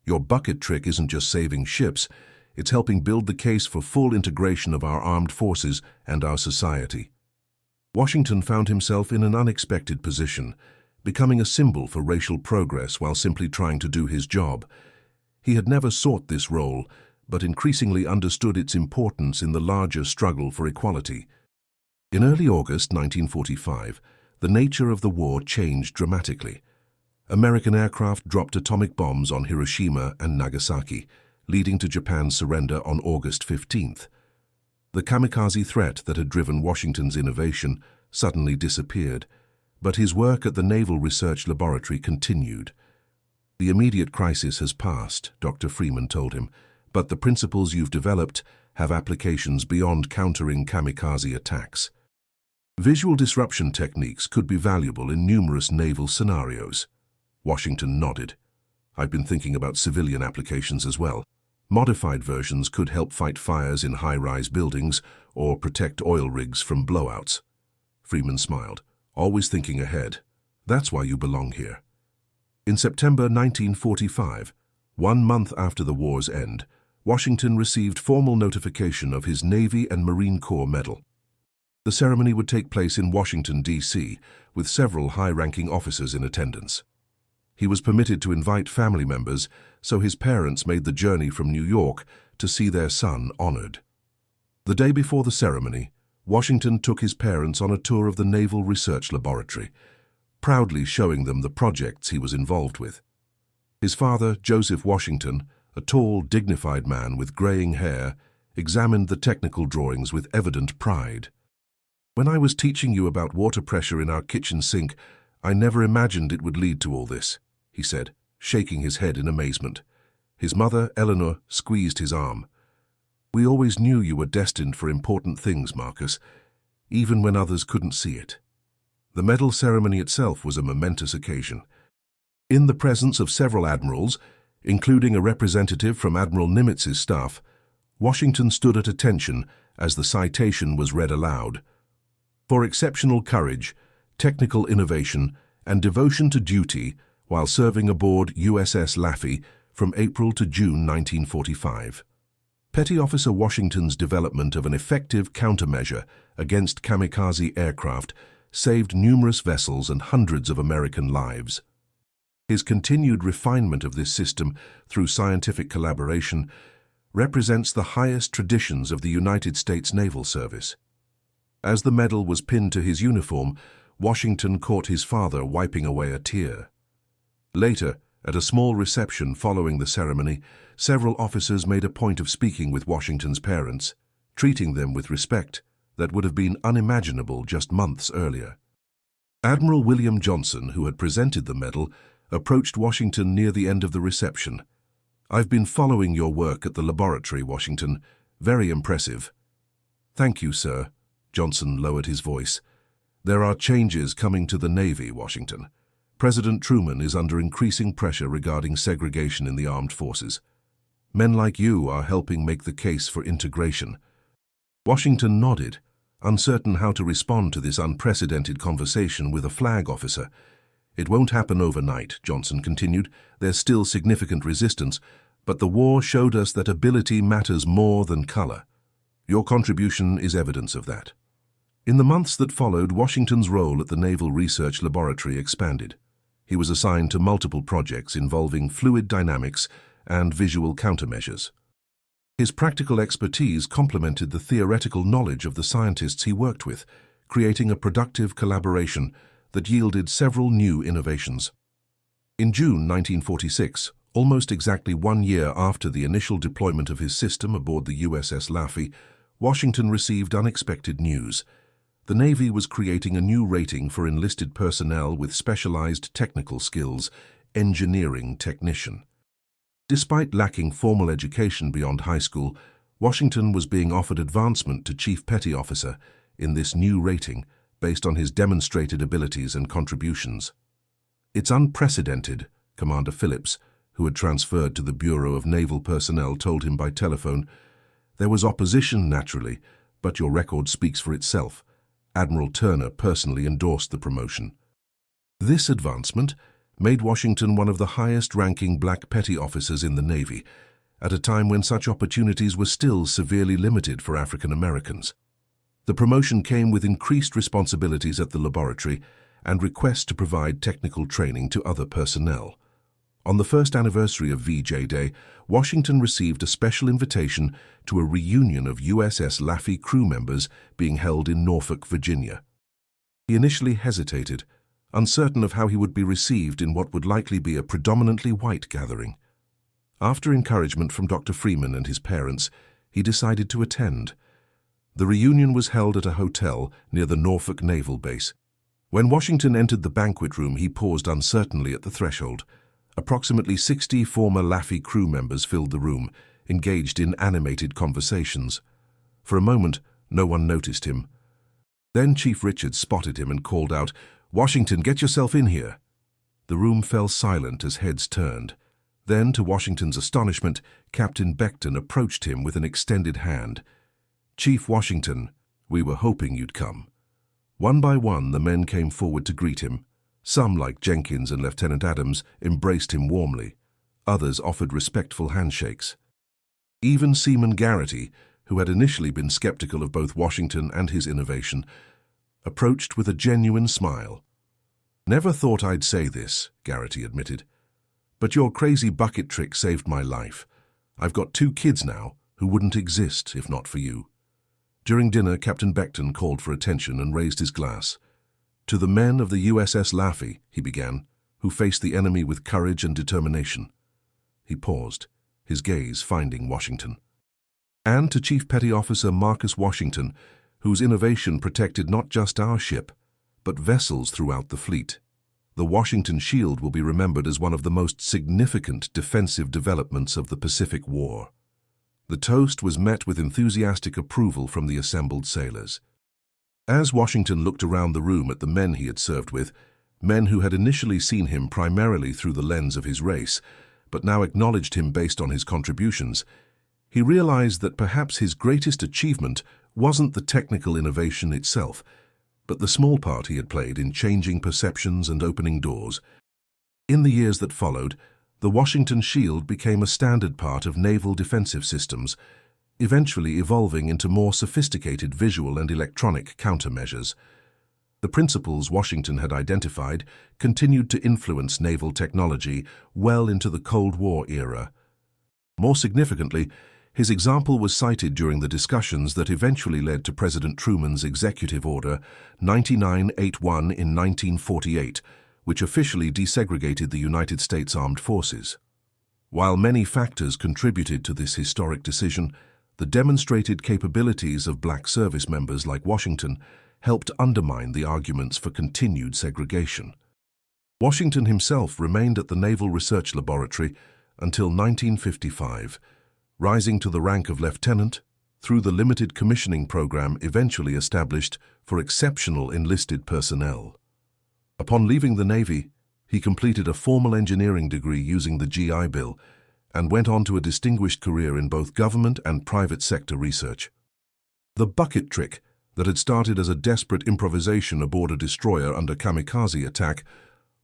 Your bucket trick isn't just saving ships, it's helping build the case for full integration of our armed forces and our society." Washington found himself in an unexpected position, becoming a symbol for racial progress while simply trying to do his job. He had never sought this role, but increasingly understood its importance in the larger struggle for equality. In early August 1945, the nature of the war changed dramatically. American aircraft dropped atomic bombs on Hiroshima and Nagasaki, leading to Japan's surrender on August 15th. The kamikaze threat that had driven Washington's innovation suddenly disappeared, but his work at the Naval Research Laboratory continued. "The immediate crisis has passed," Dr. Freeman told him, "but the principles you've developed have applications beyond countering kamikaze attacks." Visual disruption techniques could be valuable in numerous naval scenarios. Washington nodded. I've been thinking about civilian applications as well. Modified versions could help fight fires in high-rise buildings or protect oil rigs from blowouts. Freeman smiled, always thinking ahead. That's why you belong here. In September 1945, 1 month after the war's end, Washington received formal notification of his Navy and Marine Corps Medal. The ceremony would take place in Washington, D.C., with several high-ranking officers in attendance. He was permitted to invite family members, so his parents made the journey from New York to see their son honored. The day before the ceremony, Washington took his parents on a tour of the Naval Research Laboratory, proudly showing them the projects he was involved with. His father, Joseph Washington, a tall, dignified man with graying hair, examined the technical drawings with evident pride. "When I was teaching you about water pressure in our kitchen sink, I never imagined it would lead to all this," he said, shaking his head in amazement. His mother, Eleanor, squeezed his arm. "We always knew you were destined for important things, Marcus, even when others couldn't see it." The medal ceremony itself was a momentous occasion. In the presence of several admirals, including a representative from Admiral Nimitz's staff, Washington stood at attention as the citation was read aloud. "For exceptional courage, technical innovation, and devotion to duty while serving aboard USS Laffey from April to June 1945. Petty Officer Washington's development of an effective countermeasure against kamikaze aircraft saved numerous vessels and hundreds of American lives. His continued refinement of this system through scientific collaboration represents the highest traditions of the United States Naval Service." As the medal was pinned to his uniform, Washington caught his father wiping away a tear. Later, at a small reception following the ceremony, several officers made a point of speaking with Washington's parents, treating them with respect that would have been unimaginable just months earlier. Admiral William Johnson, who had presented the medal, approached Washington near the end of the reception. "I've been following your work at the laboratory, Washington. Very impressive." "Thank you, sir." Johnson lowered his voice. "There are changes coming to the Navy, Washington. President Truman is under increasing pressure regarding segregation in the armed forces. Men like you are helping make the case for integration." Washington nodded, uncertain how to respond to this unprecedented conversation with a flag officer. "It won't happen overnight," Johnson continued. "There's still significant resistance, but the war showed us that ability matters more than color. Your contribution is evidence of that." In the months that followed, Washington's role at the Naval Research Laboratory expanded. He was assigned to multiple projects involving fluid dynamics and visual countermeasures. His practical expertise complemented the theoretical knowledge of the scientists he worked with, creating a productive collaboration that yielded several new innovations. In June 1946, almost exactly 1 year after the initial deployment of his system aboard the USS Laffey, Washington received unexpected news. The Navy was creating a new rating for enlisted personnel with specialized technical skills, engineering technician. Despite lacking formal education beyond high school, Washington was being offered advancement to Chief Petty Officer in this new rating based on his demonstrated abilities and contributions. "It's unprecedented," Commander Phillips, who had transferred to the Bureau of Naval Personnel, told him by telephone. "There was opposition, naturally, but your record speaks for itself." Admiral Turner personally endorsed the promotion. This advancement made Washington one of the highest-ranking black petty officers in the Navy, at a time when such opportunities were still severely limited for African Americans. The promotion came with increased responsibilities at the laboratory and requests to provide technical training to other personnel. On the first anniversary of VJ Day, Washington received a special invitation to a reunion of USS Laffey crew members being held in Norfolk, Virginia. He initially hesitated, uncertain of how he would be received in what would likely be a predominantly white gathering. After encouragement from Dr. Freeman and his parents, he decided to attend. The reunion was held at a hotel near the Norfolk Naval Base. When Washington entered the banquet room, he paused uncertainly at the threshold. Approximately 60 former Laffey crew members filled the room, engaged in animated conversations. For a moment, no one noticed him. Then Chief Richards spotted him and called out, "Washington, get yourself in here." The room fell silent as heads turned. Then, to Washington's astonishment, Captain Beckton approached him with an extended hand. "Chief Washington, we were hoping you'd come." One by one, the men came forward to greet him. Some, like Jenkins and Lieutenant Adams, embraced him warmly. Others offered respectful handshakes. Even Seaman Garrity, who had initially been skeptical of both Washington and his innovation, approached with a genuine smile. "Never thought I'd say this," Garrity admitted, "but your crazy bucket trick saved my life. I've got 2 kids now who wouldn't exist if not for you." During dinner, Captain Beckton called for attention and raised his glass. "To the men of the USS Laffey," he began, "who faced the enemy with courage and determination." He paused, his gaze finding Washington. "And to Chief Petty Officer Marcus Washington, whose innovation protected not just our ship, but vessels throughout the fleet. The Washington Shield will be remembered as one of the most significant defensive developments of the Pacific War." The toast was met with enthusiastic approval from the assembled sailors. As Washington looked around the room at the men he had served with, men who had initially seen him primarily through the lens of his race, but now acknowledged him based on his contributions, he realized that perhaps his greatest achievement wasn't the technical innovation itself, but the small part he had played in changing perceptions and opening doors. In the years that followed, the Washington Shield became a standard part of naval defensive systems, eventually evolving into more sophisticated visual and electronic countermeasures. The principles Washington had identified continued to influence naval technology well into the Cold War era. More significantly, his example was cited during the discussions that eventually led to President Truman's Executive Order 9981 in 1948, which officially desegregated the United States Armed Forces. While many factors contributed to this historic decision, the demonstrated capabilities of black service members like Washington helped undermine the arguments for continued segregation. Washington himself remained at the Naval Research Laboratory until 1955, rising to the rank of lieutenant through the limited commissioning program eventually established for exceptional enlisted personnel. Upon leaving the Navy, he completed a formal engineering degree using the GI Bill and went on to a distinguished career in both government and private sector research. The bucket trick that had started as a desperate improvisation aboard a destroyer under Kamikaze attack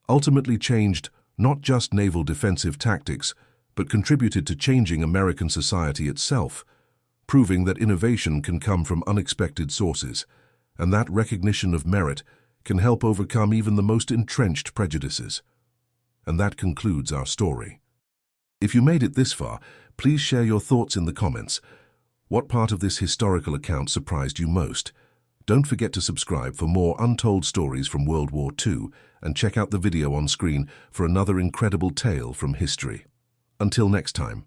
ultimately changed not just naval defensive tactics, but contributed to changing American society itself, proving that innovation can come from unexpected sources, and that recognition of merit can help overcome even the most entrenched prejudices. And that concludes our story. If you made it this far, please share your thoughts in the comments. What part of this historical account surprised you most? Don't forget to subscribe for more untold stories from World War II and check out the video on screen for another incredible tale from history. Until next time.